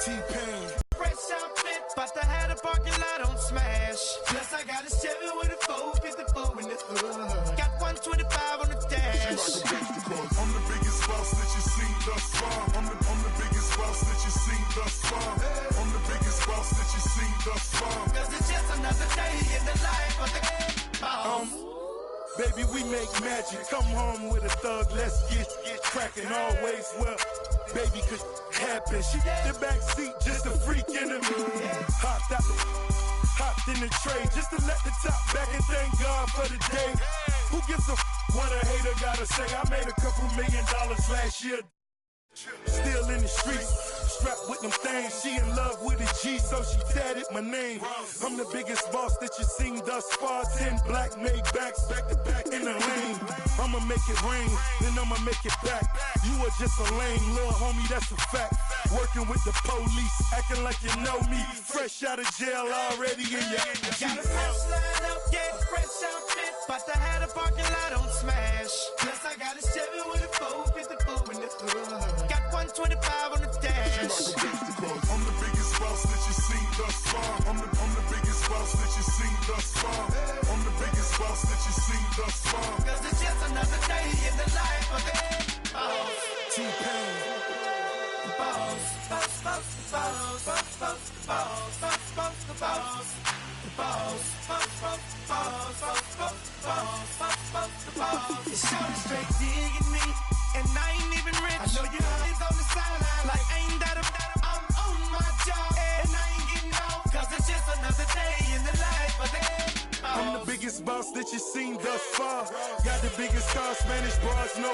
T-Pain. Fresh outfit, but I had a parking lot on smash. Plus I got a Chevy with a 454 in the hood. Got 125 on the dash. I'm the biggest boss that you've seen thus far. I'm the biggest boss that you've seen thus far. I'm the biggest boss that you've seen thus far. Cause it's just another day in the life of the boss. Baby, we make magic. Come home with a thug, let's get cracking. Always well, baby, could happen. She the back seat, just a freak in the mood. Hopped in the tray, just to let the top back and thank God for the day. Who gives a what a hater gotta say? I made a couple $1 million last year. Still in the streets, strapped with them things. She in love with a G, so she tatted my name. I'm the biggest boss that you've seen thus far. 10 black made backs, back to back in the lane. I'ma make it rain, then I'ma make it back. You are just a lame little homie, that's a fact. Working with the police, acting like you know me. Fresh out of jail already in your Got a fresh line up, yeah, fresh outfit, but I had a parking lot on smash. Plus I got a Chevy with a 454 in the hood. Got 125 on the dash. I'm the biggest boss that you've seen thus far. I'm the biggest boss that you've seen thus far. I'm the biggest boss that you've seen thus far. Cause it's just another day in the life of the boss. T-Pain. Boss, boss, boss, boss, boss, boss, boss, boss, boss, the boss. The boss, boss, boss, boss, boss, boss, boss, boss, boss, the boss. It's shorty straight digging me, and I ain't even rich. I know you always on the sideline, like ain't that I'm on my job, and I ain't getting off, cause it's just another day in the life of the I'm the biggest boss that you've seen thus far. Got the biggest car, Spanish bras, no.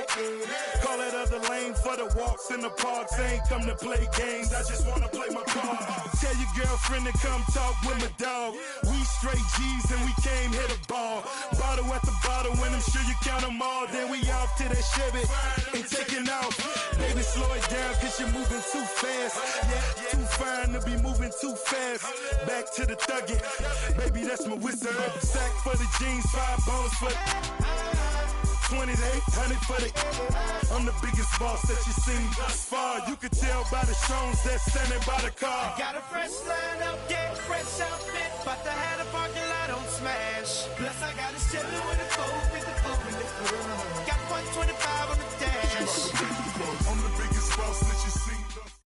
Call it other lane for the walks in the parks. I ain't come to play games, I just wanna play my part. Tell your girlfriend to come talk with my dog. We straight G's and we came hit a ball. Bottle at the bottle, when I'm sure you count them all. Then we off to that Chevy and taking off. Baby, slow it down cause you're moving too fast. Yeah, too fine to be moving too fast. Back to the thuggin', baby, that's my whistle. Sack for the jeans, 5 bones for the 20 to 800 for the. I'm the biggest boss that you've seen thus far. You can tell by the shows that's standing by the car. Got a fresh line up, yeah, fresh outfit, but I had a parking lot on smash. Plus I got a Chevy with a 454 in the hood. Got 125 on the dash. I'm the biggest boss that you've seen thus far.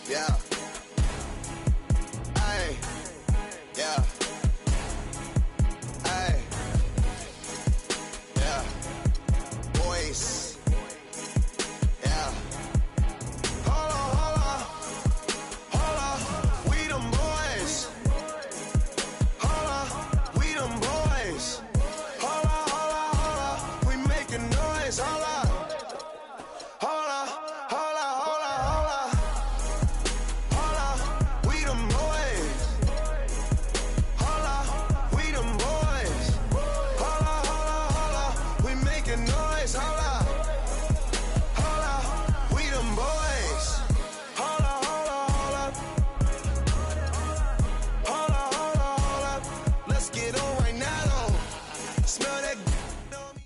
Yeah. Ay. Yeah. Ay. Yeah. Boys. Yeah. Hold on. We them boys. Hold on. We them boys. Hold on. We make boys, hold up. Hold up, we them boys. Hold up, hold up, hold up. Hold up, hold up, hold up. Let's get on right now, though. Smell that on me.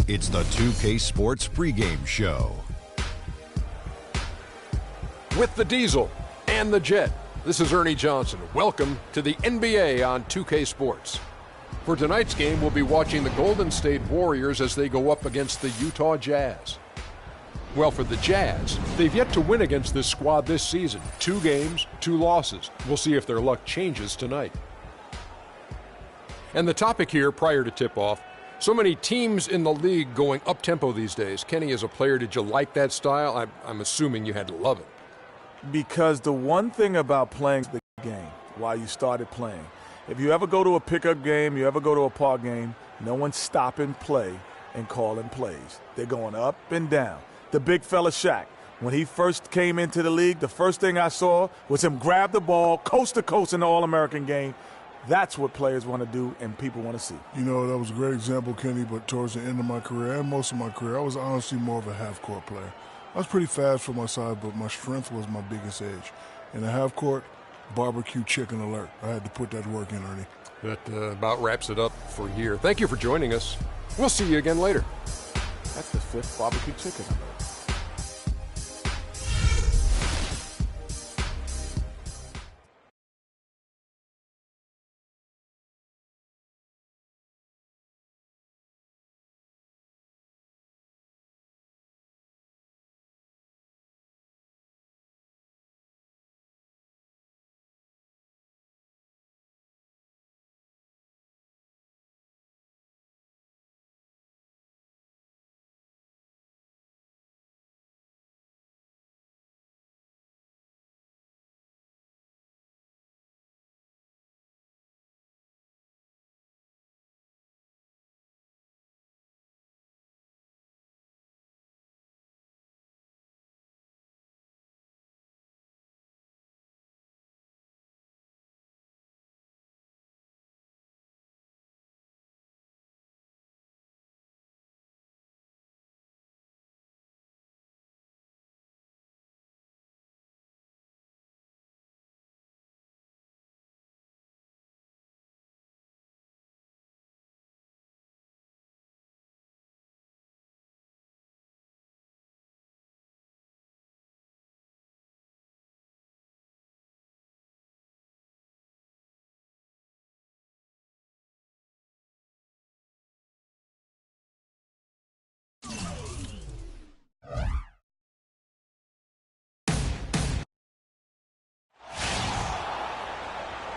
It's the 2K Sports pregame show. With the Diesel and the Jet, this is Ernie Johnson. Welcome to the NBA on 2K Sports. For tonight's game, we'll be watching the Golden State Warriors as they go up against the Utah Jazz. Well, for the Jazz, they've yet to win against this squad this season. 2 games, 2 losses. We'll see if their luck changes tonight. And the topic here prior to tip-off, so many teams in the league going up-tempo these days. Kenny, as a player, did you like that style? I'm assuming you had to love it. Because the one thing about playing the game while you started playing, if you ever go to a pickup game, you ever go to a park game, no one's stopping play and calling plays. They're going up and down. The big fella Shaq, when he first came into the league, the first thing I saw was him grab the ball coast to coast in the All-American game. That's what players want to do and people want to see. You know, that was a great example, Kenny, but towards the end of my career and most of my career, I was honestly more of a half-court player. I was pretty fast for my size, but my strength was my biggest edge. In the half-court, barbecue chicken alert. I had to put that work in, Ernie. That about wraps it up for here. Thank you for joining us. We'll see you again later. That's the 5th barbecue chicken alert.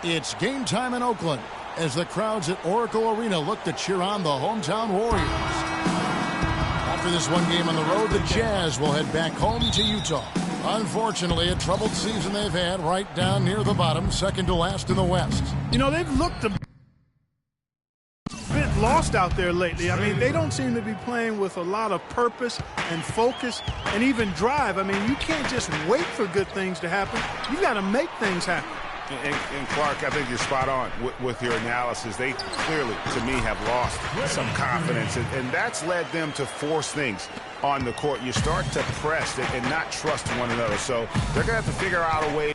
It's game time in Oakland as the crowds at Oracle Arena look to cheer on the hometown Warriors. After this one game on the road, the Jazz will head back home to Utah. Unfortunately, a troubled season they've had right down near the bottom, second to last in the West. You know, they've looked a bit lost out there lately. I mean, they don't seem to be playing with a lot of purpose and focus and even drive. I mean, you can't just wait for good things to happen. You got to make things happen. And Clark, I think you're spot on with your analysis. They clearly, to me, have lost some confidence, and that's led them to force things on the court. You start to press and not trust one another. So they're going to have to figure out a way.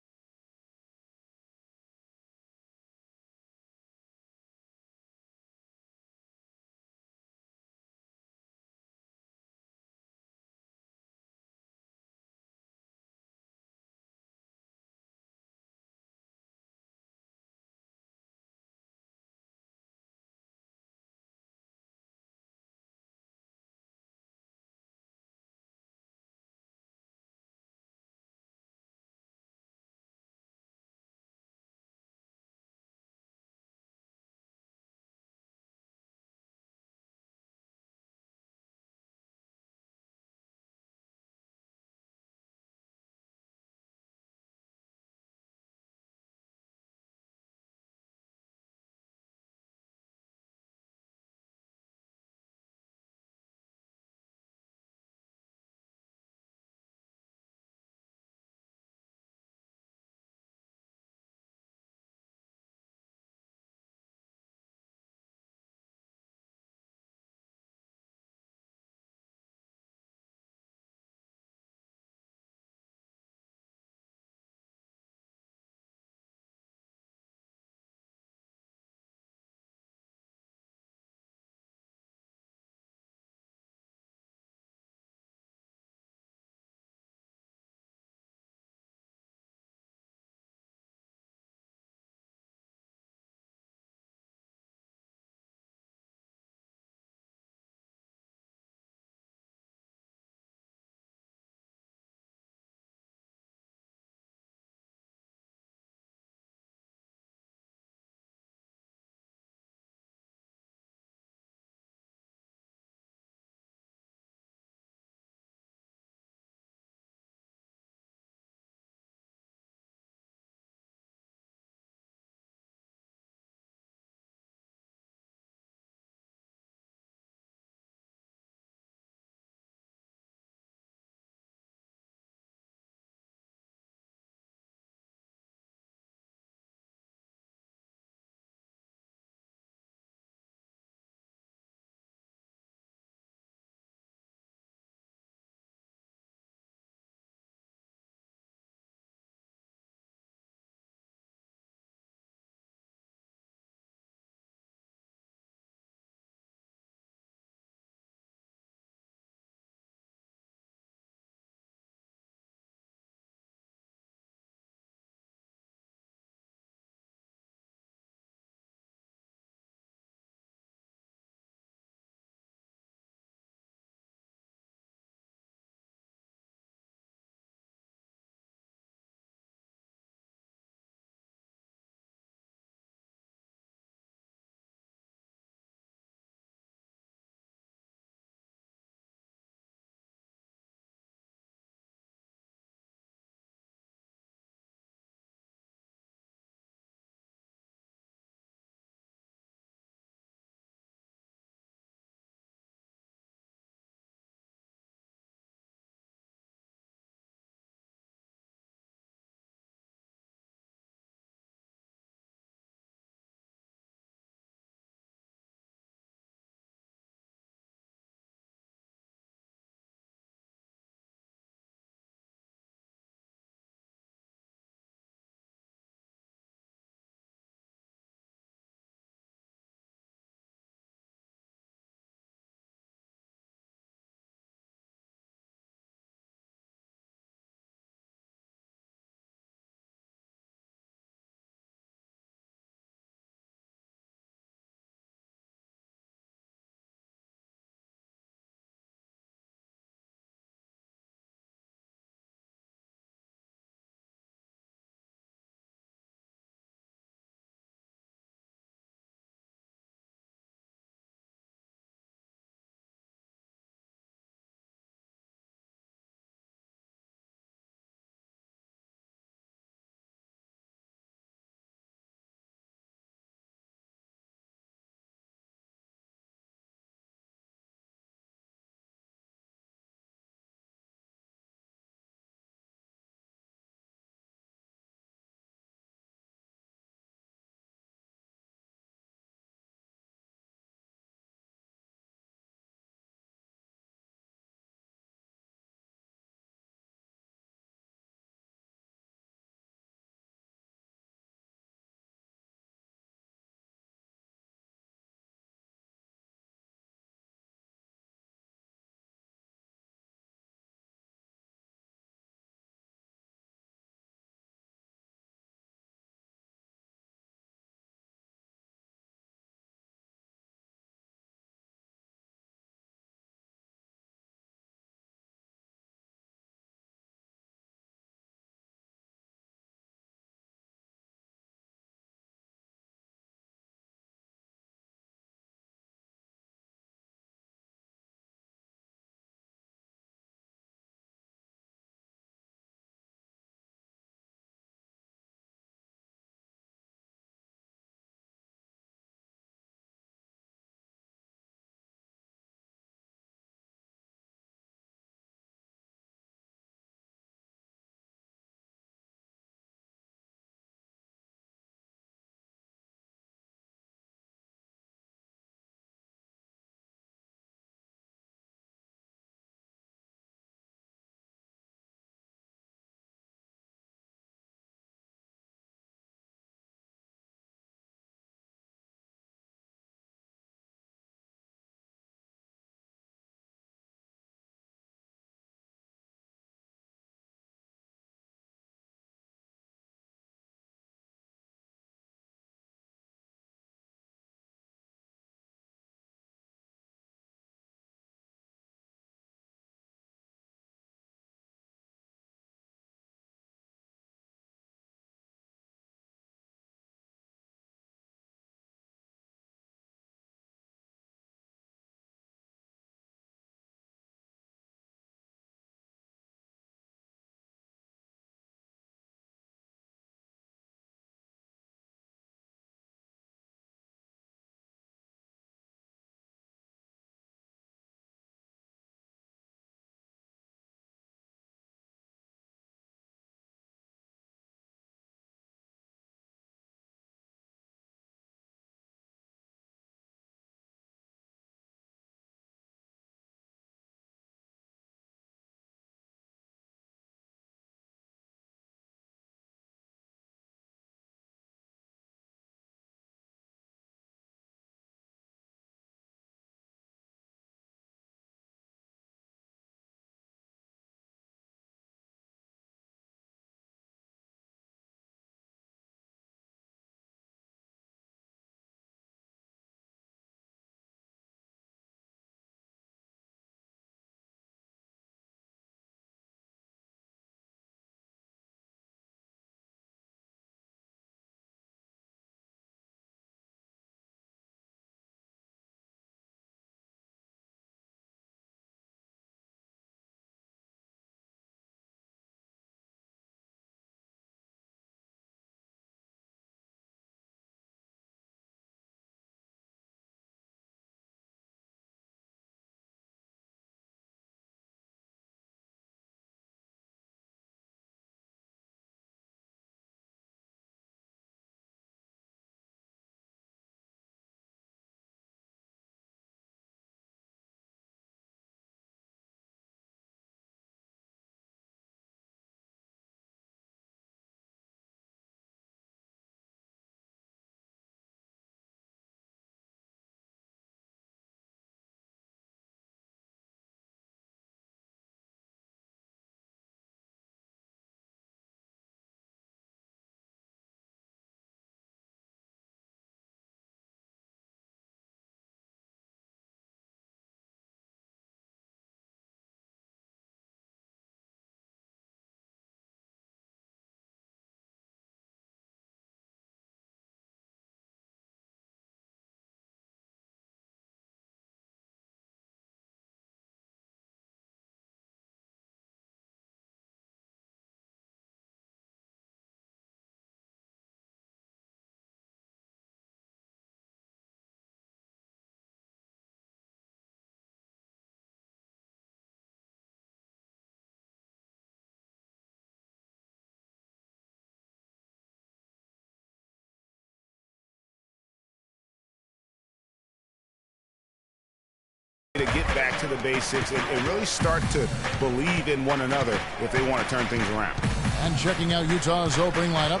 back to the basics and really start to believe in one another if they want to turn things around. And checking out Utah's opening lineup,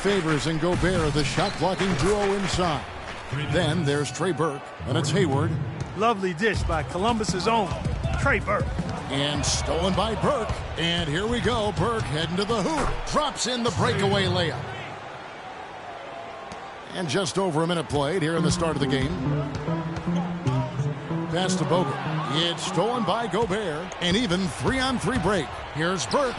Favors and Gobert are the shot-blocking duo inside. Then there's Trey Burke, and it's Hayward. Lovely dish by Columbus's own Trey Burke. And stolen by Burke. And here we go. Burke heading to the hoop. Drops in the breakaway layup. And just over a minute played here in the start of the game. Pass to Bogut. It's stolen by Gobert. An even 3-on-3 break. Here's Burke.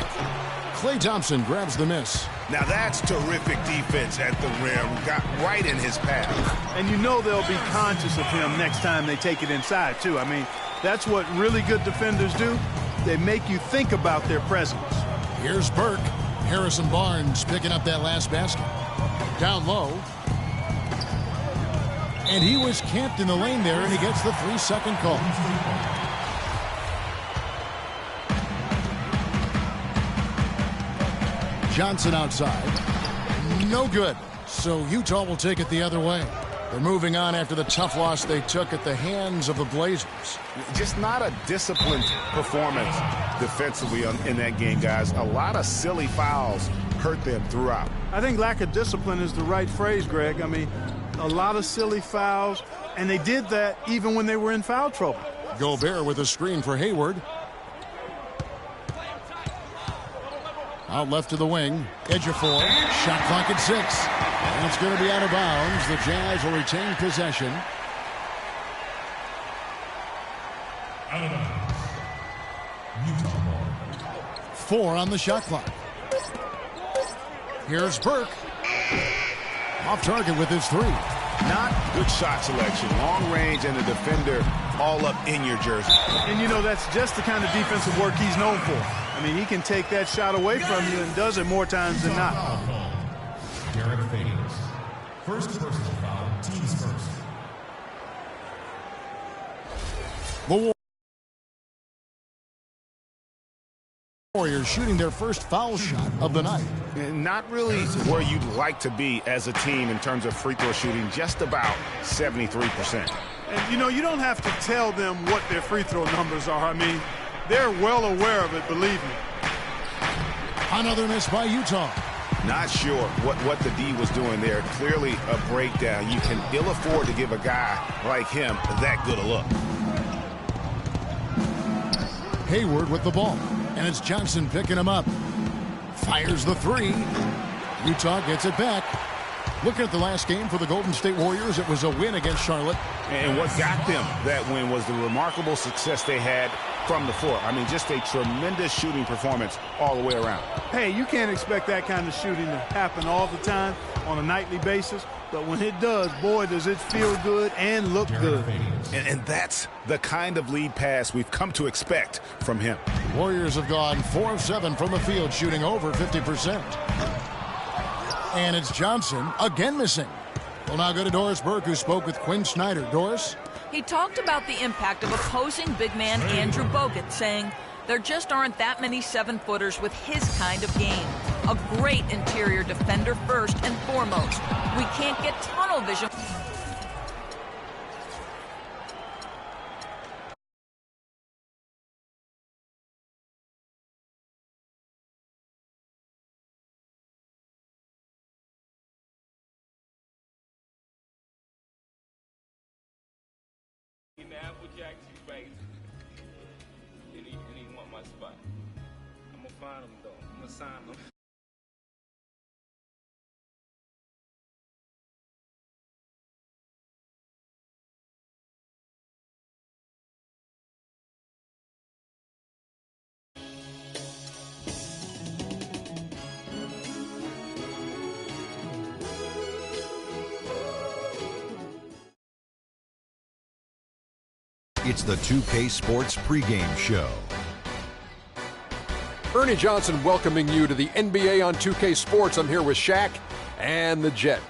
Klay Thompson grabs the miss. Now that's terrific defense at the rim. Got right in his path. And you know they'll be conscious of him next time they take it inside, too. I mean, that's what really good defenders do. They make you think about their presence. Here's Burke. Harrison Barnes picking up that last basket. Down low. And he was camped in the lane there, and he gets the 3-second call. Johnson outside. No good. So Utah will take it the other way. They're moving on after the tough loss they took at the hands of the Blazers. Just not a disciplined performance defensively in that game, guys. A lot of silly fouls hurt them throughout. I think lack of discipline is the right phrase, Greg. I mean, a lot of silly fouls, and they did that even when they were in foul trouble. Gobert with a screen for Hayward. Out left to the wing. Edge of 4. Shot clock at 6. And it's going to be out of bounds. The Jazz will retain possession. Out of bounds. Utah ball. 4 on the shot clock. Here's Burke. Off target with his 3. Not good shot selection. Long range and the defender all up in your jersey. And, you know, that's just the kind of defensive work he's known for. I mean, he can take that shot away from you and does it more times than not. Derek Favors. First personal foul, team's first. The Warriors shooting their first foul shot of the night. Not really where you'd like to be as a team in terms of free throw shooting, just about 73%. And, you know, you don't have to tell them what their free throw numbers are. I mean, they're well aware of it, believe me. Another miss by Utah. Not sure what the D was doing there. Clearly a breakdown. You can ill afford to give a guy like him that good a look. Hayward with the ball. And it's Johnson picking him up. Fires the 3. Utah gets it back. Looking at the last game for the Golden State Warriors, it was a win against Charlotte. And what got them that win was the remarkable success they had from the floor. I mean, just a tremendous shooting performance all the way around. Hey, you can't expect that kind of shooting to happen all the time on a nightly basis. But when it does, boy, does it feel good and look good. And that's the kind of lead pass we've come to expect from him. Warriors have gone 4 of 7 from the field, shooting over 50%. And it's Johnson again missing. We'll now go to Doris Burke, who spoke with Quinn Snyder. Doris? He talked about the impact of opposing big man Andrew Bogut, saying there just aren't that many 7-footers with his kind of game. A great interior defender first and foremost. We can't get tunnel vision. Apple Jack's crazy. And he want my spot. I'm gonna find him though. I'm gonna sign him. It's the 2K Sports pregame show. Ernie Johnson welcoming you to the NBA on 2K Sports. I'm here with Shaq and the Jet.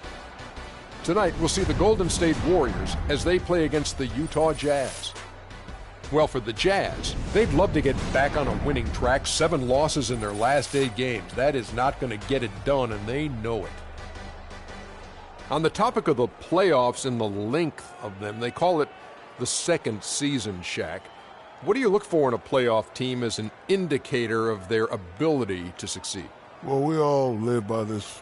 Tonight, we'll see the Golden State Warriors as they play against the Utah Jazz. Well, for the Jazz, they'd love to get back on a winning track. 7 losses in their last 8 games. That is not going to get it done, and they know it. On the topic of the playoffs and the length of them, they call it the second season, Shaq. What do you look for in a playoff team as an indicator of their ability to succeed? Well, we all live by this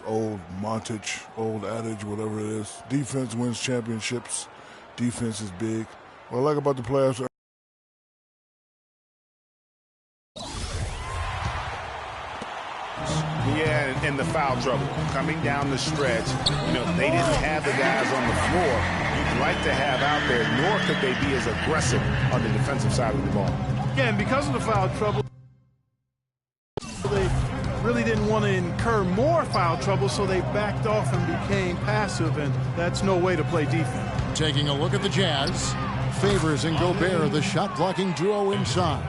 old montage, old adage, whatever it is. Defense wins championships. Defense is big. What I like about the playoffs are yeah, and the foul trouble coming down the stretch. You know, they didn't have the guys on the floor you'd like to have out there, nor could they be as aggressive on the defensive side of the ball. Yeah, and because of the foul trouble, they really didn't want to incur more foul trouble, so they backed off and became passive, and that's no way to play defense. Taking a look at the Jazz, Favors and Gobert, the shot-blocking duo inside.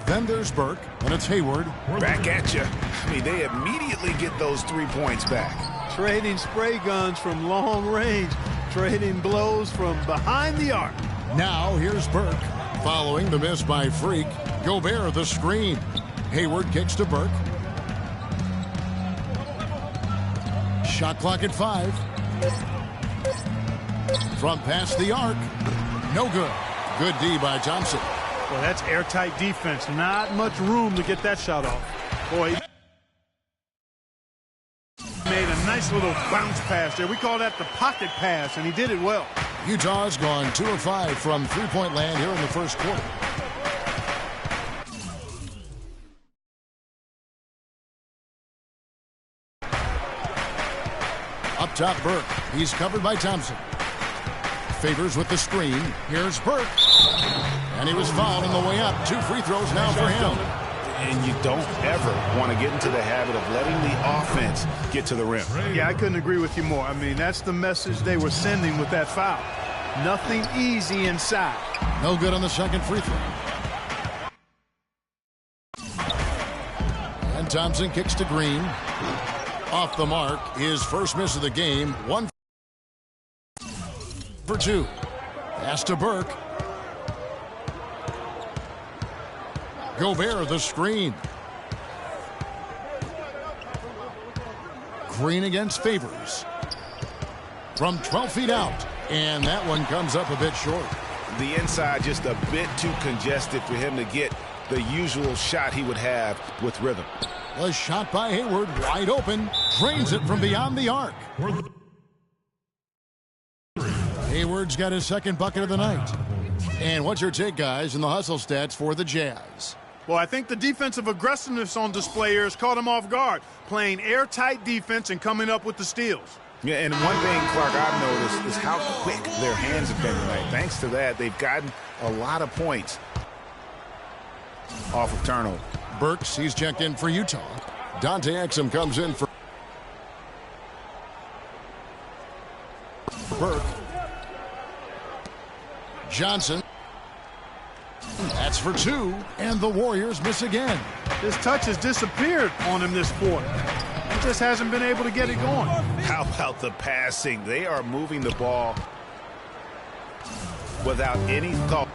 Then there's Burke, and it's Hayward. Back at you. I mean, they immediately get those 3 points back. Trading spray guns from long range, trading blows from behind the arc. Now here's Burke, following the miss by Freak. Gobert the screen. Hayward kicks to Burke. Shot clock at 5. From past the arc. No good. Good D by Thompson. Well, that's airtight defense. Not much room to get that shot off. Boy, he made a nice little bounce pass there. We call that the pocket pass, and he did it well. Utah's gone 2 of 5 from three-point land here in the first quarter. Up top, Burke. He's covered by Thompson. Favors with the screen. Here's Burke. And he was fouled on the way up. 2 free throws now for him. And you don't ever want to get into the habit of letting the offense get to the rim. Yeah, I couldn't agree with you more. I mean, that's the message they were sending with that foul. Nothing easy inside. No good on the second free throw. And Thompson kicks to Green. Off the mark. His first miss of the game. 1 for 2. Pass to Burke. Gobert the screen. Green against Favors. From 12 feet out. And that one comes up a bit short. The inside just a bit too congested for him to get the usual shot he would have with rhythm. A shot by Hayward, wide open. Drains it from beyond the arc. Hayward's got his second bucket of the night. And what's your take, guys, in the hustle stats for the Jazz? Well, I think the defensive aggressiveness on display here has caught him off guard, playing airtight defense and coming up with the steals. Yeah, and one thing, Clark, I've noticed is how quick their hands have been tonight. Thanks to that, they've gotten a lot of points off of turnover. Burks, he's checked in for Utah. Dante Exum comes in for Burke. Johnson. That's for 2, and the Warriors miss again. His touch has disappeared on him this quarter. He just hasn't been able to get it going. How about the passing? They are moving the ball without any thought.